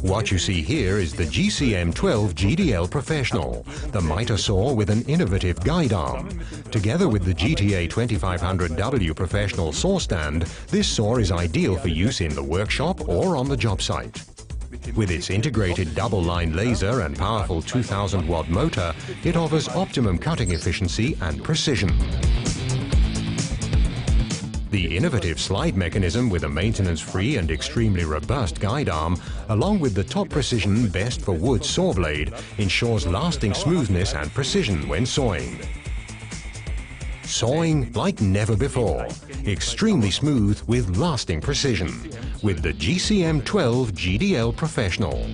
What you see here is the GCM 12 GDL Professional, the mitre saw with an innovative guide arm. Together with the GTA 2500W Professional saw stand, this saw is ideal for use in the workshop or on the job site. With its integrated double-line laser and powerful 2000-watt motor, it offers optimum cutting efficiency and precision. The innovative slide mechanism with a maintenance-free and extremely robust guide arm, along with the top precision best for wood saw blade, ensures lasting smoothness and precision when sawing. Sawing like never before. Extremely smooth with lasting precision. With the GCM 12 GDL Professional.